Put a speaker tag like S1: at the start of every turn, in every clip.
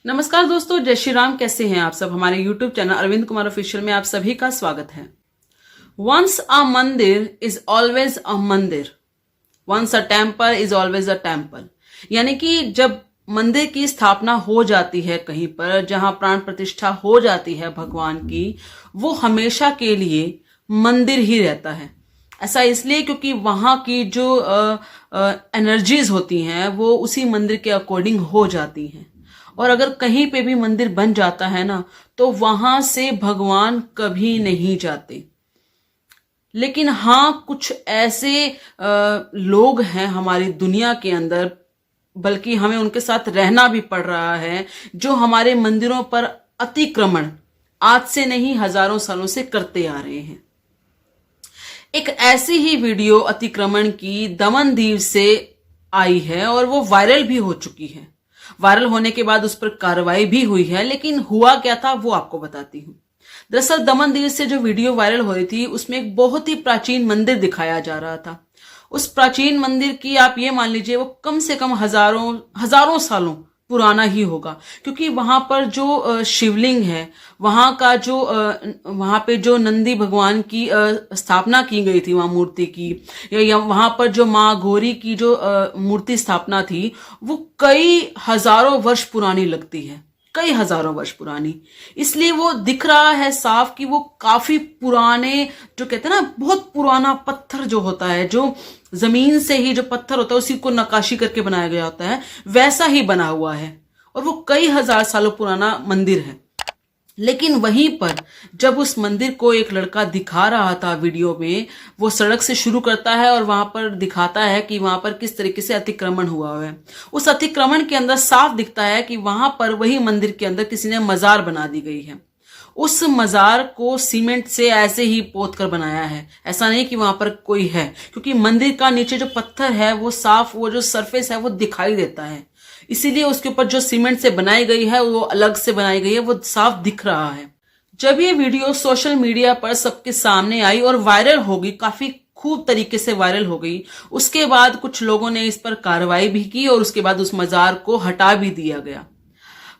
S1: नमस्कार दोस्तों, जय श्री राम। कैसे हैं आप सब। हमारे YouTube channel Arvind Kumar official में आप सभी का स्वागत है। वंस अ मंदिर is always a mandir, once a temple is always a temple. यानी कि जब मंदिर की स्थापना हो जाती है कहीं पर, जहां प्राण प्रतिष्ठा हो जाती है भगवान की, वो हमेशा के लिए मंदिर ही रहता है। ऐसा इसलिए क्योंकि वहां की जो एनर्जीज होती हैं वो उसी मंदिर के अकॉर्डिंग हो जाती हैं। और अगर कहीं पे भी मंदिर बन जाता है ना, तो वहां से भगवान कभी नहीं जाते। लेकिन हाँ, कुछ ऐसे लोग हैं हमारी दुनिया के अंदर, बल्कि हमें उनके साथ रहना भी पड़ रहा है, जो हमारे मंदिरों पर अतिक्रमण आज से नहीं हजारों सालों से करते आ रहे हैं। एक ऐसी ही वीडियो अतिक्रमण की दमन दीव से आई है और वो वायरल भी हो चुकी है। वायरल होने के बाद उस पर कार्रवाई भी हुई है, लेकिन हुआ क्या था वो आपको बताती हूँ। दरअसल दमन दीव से जो वीडियो वायरल हो रही थी उसमें एक बहुत ही प्राचीन मंदिर दिखाया जा रहा था। उस प्राचीन मंदिर की आप ये मान लीजिए वो कम से कम हजारों सालों पुराना ही होगा, क्योंकि वहां पर जो शिवलिंग है, वहां का जो वहां पे जो नंदी भगवान की स्थापना की गई थी, वहां मूर्ति की, या वहां पर जो माँ गौरी की जो मूर्ति स्थापना थी, वो कई हजारों वर्ष पुरानी लगती है, कई हजारों वर्ष पुरानी। इसलिए वो दिख रहा है साफ कि वो काफी पुराने, जो कहते हैं ना, बहुत पुराना पत्थर जो होता है, जो जमीन से ही जो पत्थर होता है उसी को नक्काशी करके बनाया गया होता है, वैसा ही बना हुआ है। और वो कई हजार सालों पुराना मंदिर है। लेकिन वहीं पर जब उस मंदिर को एक लड़का दिखा रहा था वीडियो में, वो सड़क से शुरू करता है और वहां पर दिखाता है कि वहां पर किस तरीके से अतिक्रमण हुआ है। उस अतिक्रमण के अंदर साफ दिखता है कि वहां पर वही मंदिर के अंदर किसी ने मजार बना दी गई है। उस मजार को सीमेंट से ऐसे ही पोत कर बनाया है, ऐसा नहीं कि वहां पर कोई है, क्योंकि मंदिर का नीचे जो पत्थर है वो साफ, वो जो सरफेस है वो दिखाई देता है। इसीलिए उसके ऊपर जो सीमेंट से बनाई गई है वो अलग से बनाई गई है, वो साफ दिख रहा है। जब ये वीडियो सोशल मीडिया पर सबके सामने आई और वायरल हो गई, काफी खूब तरीके से वायरल हो गई, उसके बाद कुछ लोगों ने इस पर कार्रवाई भी की और उसके बाद उस मजार को हटा भी दिया गया।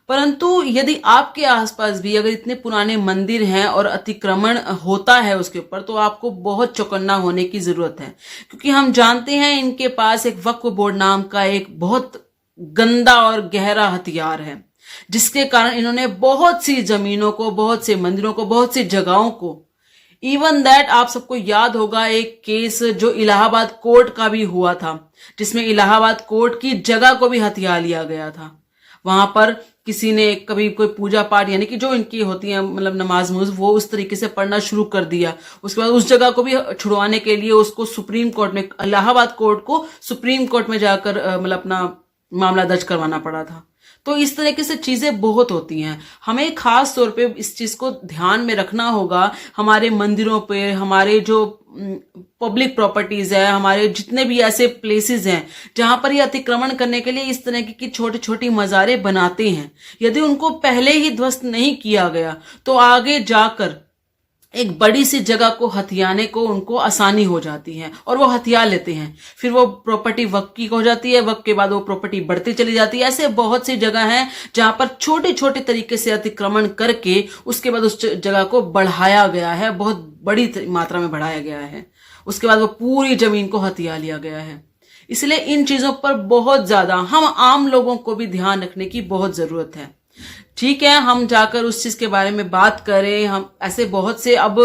S1: परंतु यदि आपके आसपास भी अगर इतने पुराने मंदिर हैं और अतिक्रमण होता है उसके ऊपर, तो आपको बहुत चौकन्ना होने की जरूरत है, क्योंकि हम जानते हैं इनके पास एक वक्फ बोर्ड नाम का एक बहुत गंदा और गहरा हथियार है, जिसके कारण इन्होंने बहुत सी जमीनों को, बहुत से मंदिरों को, बहुत सी जगहों को, इवन दैट आप सबको याद होगा एक केस जो इलाहाबाद कोर्ट का भी हुआ था, जिसमें इलाहाबाद कोर्ट की जगह को भी हथिया लिया गया था। वहां पर किसी ने कभी कोई पूजा पाठ, यानी कि जो इनकी होती है मतलब नमाज मुज, वो उस तरीके से पढ़ना शुरू कर दिया। उसके बाद उस जगह को भी छुड़वाने के लिए उसको सुप्रीम कोर्ट में, इलाहाबाद कोर्ट को सुप्रीम कोर्ट में जाकर मतलब अपना मामला दर्ज करवाना पड़ा था। तो इस तरीके से चीजें बहुत होती हैं। हमें खास तौर पे इस चीज को ध्यान में रखना होगा। हमारे मंदिरों पे, हमारे जो पब्लिक प्रॉपर्टीज है, हमारे जितने भी ऐसे प्लेसेस हैं जहां पर ये अतिक्रमण करने के लिए इस तरह की छोटी छोटी मजारें बनाते हैं, यदि उनको पहले ही ध्वस्त नहीं किया गया तो आगे जाकर एक बड़ी सी जगह को हथियाने को उनको आसानी हो जाती है और वो हथिया लेते हैं। फिर वो प्रॉपर्टी वक्त की हो जाती है, वक्त के बाद वो प्रॉपर्टी बढ़ती चली जाती है। ऐसे बहुत सी जगह हैं जहां पर छोटे छोटे तरीके से अतिक्रमण करके उसके बाद उस जगह को बढ़ाया गया है, बहुत बड़ी मात्रा में बढ़ाया गया है। उसके बाद वो पूरी जमीन को हथिया लिया गया है। इसलिए इन चीजों पर बहुत ज्यादा हम आम लोगों को भी ध्यान रखने की बहुत जरूरत है। ठीक है, हम जाकर उस चीज के बारे में बात करें। हम ऐसे बहुत से अब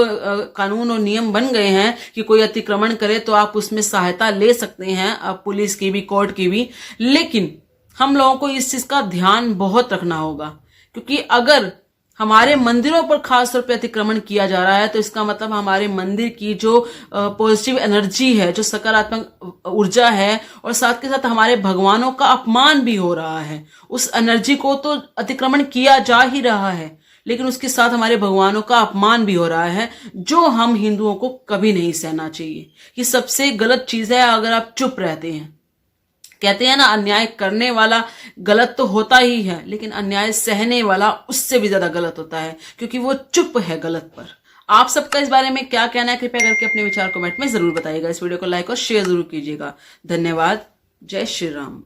S1: कानून और नियम बन गए हैं कि कोई अतिक्रमण करे तो आप उसमें सहायता ले सकते हैं, अब पुलिस की भी, कोर्ट की भी। लेकिन हम लोगों को इस चीज का ध्यान बहुत रखना होगा, क्योंकि अगर हमारे मंदिरों पर खास तौर पे अतिक्रमण किया जा रहा है तो इसका मतलब हमारे मंदिर की जो पॉजिटिव एनर्जी है, जो सकारात्मक ऊर्जा है, और साथ के साथ हमारे भगवानों का अपमान भी हो रहा है। उस एनर्जी को तो अतिक्रमण किया जा ही रहा है, लेकिन उसके साथ हमारे भगवानों का अपमान भी हो रहा है, जो हम हिंदुओं को कभी नहीं सहना चाहिए। ये सबसे गलत चीज है अगर आप चुप रहते हैं। कहते हैं ना, अन्याय करने वाला गलत तो होता ही है, लेकिन अन्याय सहने वाला उससे भी ज्यादा गलत होता है, क्योंकि वो चुप है गलत पर। आप सबका इस बारे में क्या कहना है, कृपया करके अपने विचार कमेंट में जरूर बताइएगा। इस वीडियो को लाइक और शेयर जरूर कीजिएगा। धन्यवाद। जय श्री राम।